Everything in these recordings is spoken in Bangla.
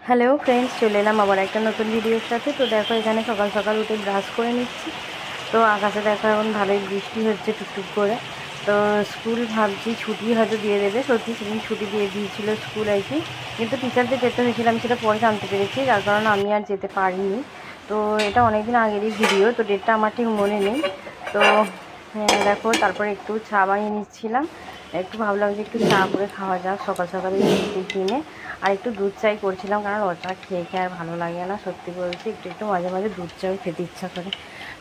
হ্যালো ফ্রেন্ডস, চলে এলাম আবার একটা নতুন ভিডিওর সাথে। তো দেখো এখানে সকাল সকাল উঠে ব্রাশ করে নিচ্ছি। তো আকাশে দেখো এখন ভালোই বৃষ্টি হচ্ছে টুকটুক করে। তো স্কুল ভাবছি ছুটি হয়তো দিয়ে দেবে, সত্যি সেদিন ছুটি দিয়ে দিয়েছিল স্কুল আর কি। কিন্তু টিচারদের যেতে হয়েছিল, আমি সেটা পরে জানতে পেরেছি, যার কারণে আমি আর যেতে পারিনি। তো এটা অনেকদিন আগেরই ভিডিও, তো ডেটটা আমার ঠিক মনে নেই। তো দেখো তারপরে একটু চা বানিয়ে নিচ্ছিলাম। একটু ভাবলাম যে একটু চা করে খাওয়া যাক সকাল সকালে টিফিনে। আর একটু দুধ চাই করছিলাম, কারণ ও চা খেয়ে খেয়ে আর ভালো লাগে না, সত্যি বলছি। একটু একটু মাঝে মাঝে দুধ চাও খেতে ইচ্ছা করে,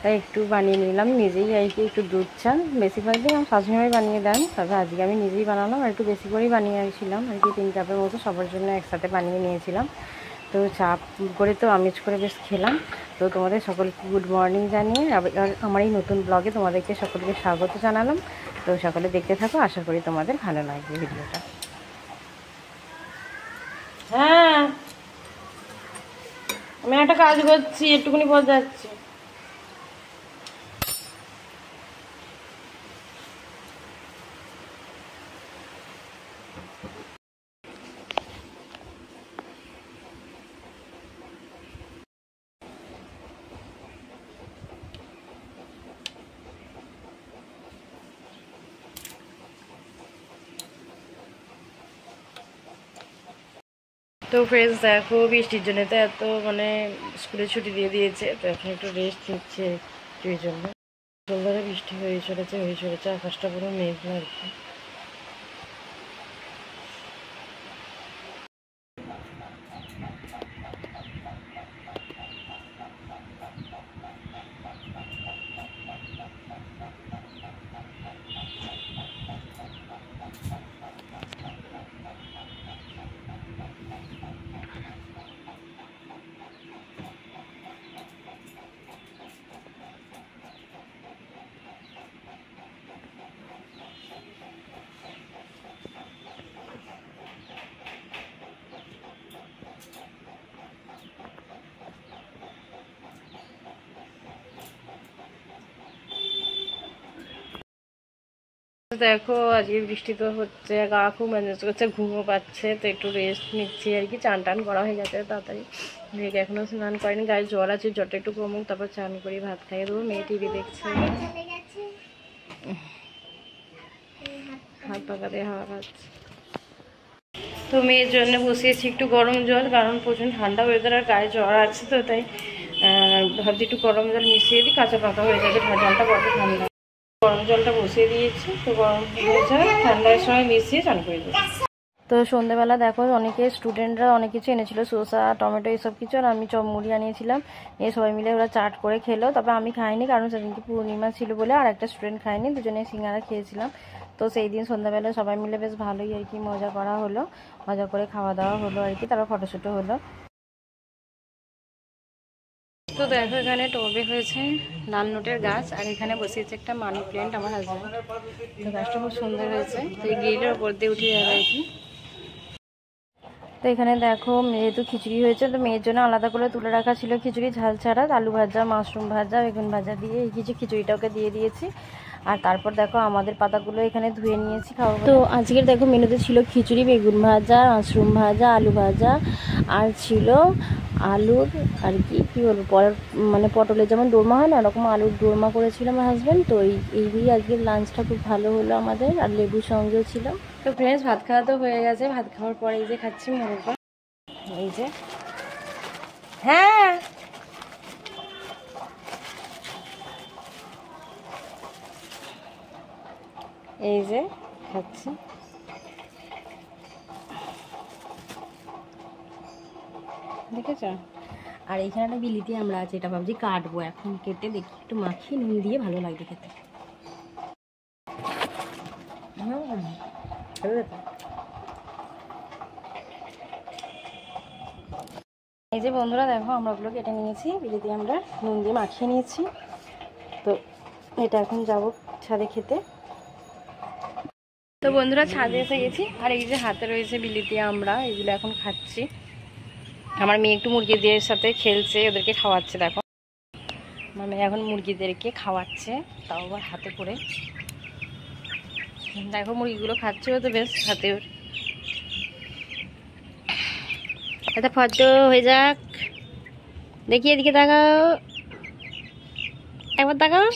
তাই একটু বানিয়ে নিলাম নিজেই আর কি। একটু দুধ চা বেশিরভাগ দিন আমার শাশুড়িমাই বানিয়ে দেন, তবে আজকে আমি নিজেই বানালাম। আর একটু বেশি করেই বানিয়েছিলাম আর কি, 3 কাপের মতো সবার জন্য একসাথে বানিয়ে নিয়েছিলাম। তো চা করে তো আমেজ করে বেশ খেলাম। তো তোমাদের সকলকে গুড মর্নিং জানিয়ে আমার এই নতুন ব্লগে তোমাদেরকে সকলকে স্বাগত জানালাম। তো সকলে দেখতে থাকো, আশা করি তোমাদের ভালো লাগবে ভিডিওটা। হ্যাঁ, আমি একটা কাজ করছি, একটুখানি পর যাচ্ছি। তো ফ্রেন্ডস দেখো, বৃষ্টির জন্য তো এত স্কুলে ছুটি দিয়ে দিয়েছে, তো এখন একটু রেস্ট নিচ্ছে এই জন্য। ধরে বৃষ্টি হয়ে চলেছে, আকাশটা পুরো মেঘলা আর কি। দেখো আজকে বৃষ্টি তো হচ্ছে, গা খুব ম্যানেজ করছে, ঘুমও পাচ্ছে, তো একটু রেস্ট নিচ্ছি আর কি। চান টান করা হয়ে গেছে তাড়াতাড়ি, মেয়েকে এখনো স্নান করেনি, গায়ে জ্বর আছে, জ্বরটা একটু কমুক তারপর চান করি, ভাত খাইয়ে দেবো। মেয়ে টিভি দেখছে, হাত পাকা দিয়ে হাওয়া খাচ্ছে। তো মেয়ের জন্য বসিয়েছি একটু গরম জল, কারণ প্রচুর ঠান্ডা ওয়েদার আর গায়ে জ্বর আছে, তো তাই ভাবছি একটু গরম জল মিশিয়ে দিই, কাঁচা পাকা হয়ে যাবে, জলটা বড্ড ঠান্ডা। গরম জলটা বসিয়ে দিয়েছি, তো গরম হয়ে যায়, ঠান্ডার সময় মিশিয়ে চান করে দেবো। তো সন্ধ্যেবেলা দেখো অনেকে স্টুডেন্টরা অনেক কিছু এনেছিল, শসা টমেটো এইসব কিছু, আর আমি চপ মুড়ি আনিয়েছিলাম। এই সবাই মিলে ওরা চাট করে খেলো, তবে আমি খাইনি, কারণ সেদিনকে পূর্ণিমা ছিল বলে। আর একটা স্টুডেন্ট খায়নি, দুজনে সিঙ্গারা খেয়েছিলাম। তো সেই দিন সন্ধ্যাবেলা সবাই মিলে বেশ ভালোই আর কি মজা করা হলো, মজা করে খাওয়া দাওয়া হলো আর কি, তারপর ফটোশ্যুটও হলো। তো দেখো এখানে টবে হয়েছে লাল নোটের গাছ, আর এখানে বসিয়েছে একটা মানি প্ল্যান্ট আমার হাজব্যান্ড। তো গাছটা খুব সুন্দর হয়েছে, তো এই গ্রিলের ওপর দিয়ে উঠে যাবে আর কি। তো এখানে দেখো যেহেতু খিচুড়ি হয়েছে, তো মেয়ের জন্য আলাদা করে তুলে রাখা ছিল খিচুড়ি, ঝাল ছাড়া, আলু ভাজা, মাশরুম ভাজা, বেগুন ভাজা দিয়ে এই কিছু খিচুড়িটা ওকে দিয়ে দিয়েছি। আর তারপর দেখো আমাদের পাতাগুলো এখানে ধুয়ে নিয়েছি খাওয়া। তো আজকের দেখো মেনুতে ছিল খিচুড়ি, বেগুন ভাজা, মাশরুম ভাজা, আলু ভাজা, আর ছিল আলুর আর কি কী বলবো পটলের যেমন দোরমা হয় না, ওরকম আলুর দোরমা করেছিল আমার হাজব্যান্ড। তো এই দিয়ে আজকের লাঞ্চটা খুব ভালো হলো আমাদের, আর লেবুর সঙ্গেও ছিল। তো ফ্রেন্ডস ভাত খাওয়া তো হয়ে গেছে, ভাত খাওয়ার পরে এই যে খাচ্ছি মুরগা, এই যে। হ্যাঁ এই যে খাচ্ছি, দেখেছ। আর এইখানে একটা বিলিতি আমরা আছে, এটা ভাবছি কাটবো এখন, কেটে দেখি একটু মাখিয়ে নুন দিয়ে ভালো লাগবে খেতে। এই যে বন্ধুরা দেখো আমরা ওগুলো কেটে নিয়েছি, বিলিতি আমরা নুন দিয়ে মাখিয়ে নিয়েছি। তো এটা এখন যাবো ছাদে খেতে। তো বন্ধুরা ছাদে এসে গেছি, আর এই যে হাতে রয়েছে বিলিতি আমরা, এগুলো এখন খাচ্ছি। আমার মেয়ে একটু মুরগিদের সাথে খেলছে, ওদেরকে খাওয়াচ্ছে। দেখো আমার মেয়ে এখন মুরগিদেরকে খাওয়াচ্ছে, তাও আবার হাতে করে। দেখো মুরগিগুলো খাচ্ছে, ও তো বেশ হাতে ওর। একটা ফটো হয়ে যাক। দেখি এদিকে তাকাও, একবার তাকাও,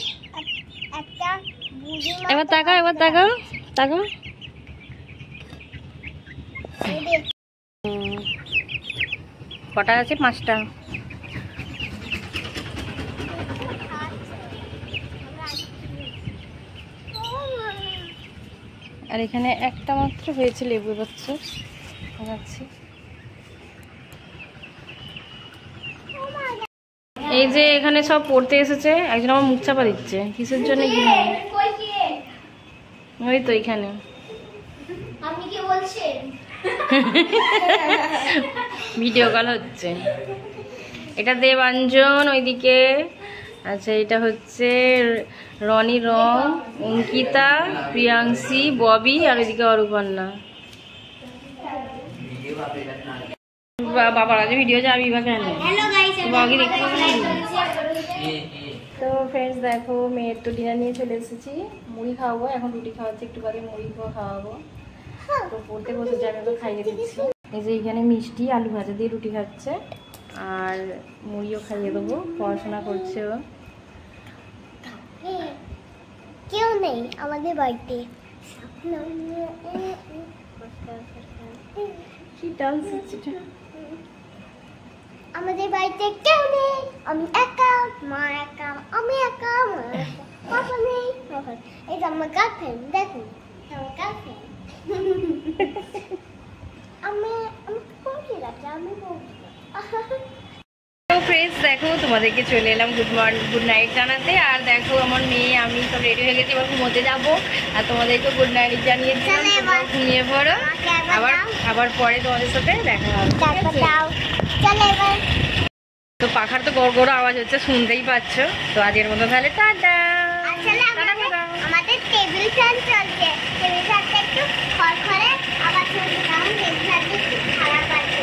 একবার তাকাও, একবার তাকাও, তাকাও। কটা আছে? 5টা। আর এখানে একটা মাত্র হয়েছে লেবু বাচ্চা খাচ্ছি। এই যে এখানে সব পড়তে এসেছে, একজন আমার মুখ চাপা দিচ্ছে কিসের জন্য কি ওই তো এখানে ভিডিও কল হচ্ছে। এটা দেবাঞ্জন ওইদিকে। আচ্ছা এটা হচ্ছে রনি রং, অঙ্কিতা, প্রিয়াংশী, ববি আর ওইদিকে অরূপর্ণা। বাবার কাছে ভিডিও যাবি বা কেন? তো ফ্রেন্ডস দেখো, মেয়ের তো ডিনার নিয়ে চলে এসেছি। মুড়ি খাওয়াবো, এখন রুটি খাওয়াচ্ছি, একটু বাদে মুড়ি খাওয়াবো। তো পড়তে বসেছি, আমি ওকে খাইয়ে দিচ্ছি। এই যে এখানে মিষ্টি আলু ভাজা দিয়ে রুটি খাচ্ছে, আর মুড়িও খাইয়ে দেবো। পড়াশোনা করছে ও। কেউ নেই আমাদের বাড়িতে। আমাদের বাড়িতে কেউ নেই, আমি একা, মা একা, আমি একা, মা একা, পাপা নেই। এই যে আমার গার্লফ্রেন্ড, দেখুন আমার গার্লফ্রেন্ড। আমি বলছি রাখি, আমি বলছি। তো ফ্রেন্ডস দেখো, তোমাদেরকে চলে এলাম গুড নাইট জানাতে। আর দেখো আমার মেয়ে আমি সব রেডি হয়ে গেছি, এবার ঘুমোতে যাবো। আর তোমাদেরকে গুড নাইট জানিয়ে দিলাম, তোমরা ঘুমিয়ে পড়ো। আবার পরে তোমাদের সাথে দেখা হবে। তো পাখার তো গড় গড় আওয়াজ হচ্ছে, শুনতেই পাচ্ছ। তো আজকের মতো তাহলে টাটা। আমাদের টেবিল ফ্যান চলছে, টেবিল ফ্যানটা একটু খড়খড়ে আবার চলছে, কারণ টেবিল ফ্যানটা একটু খারাপ আছে।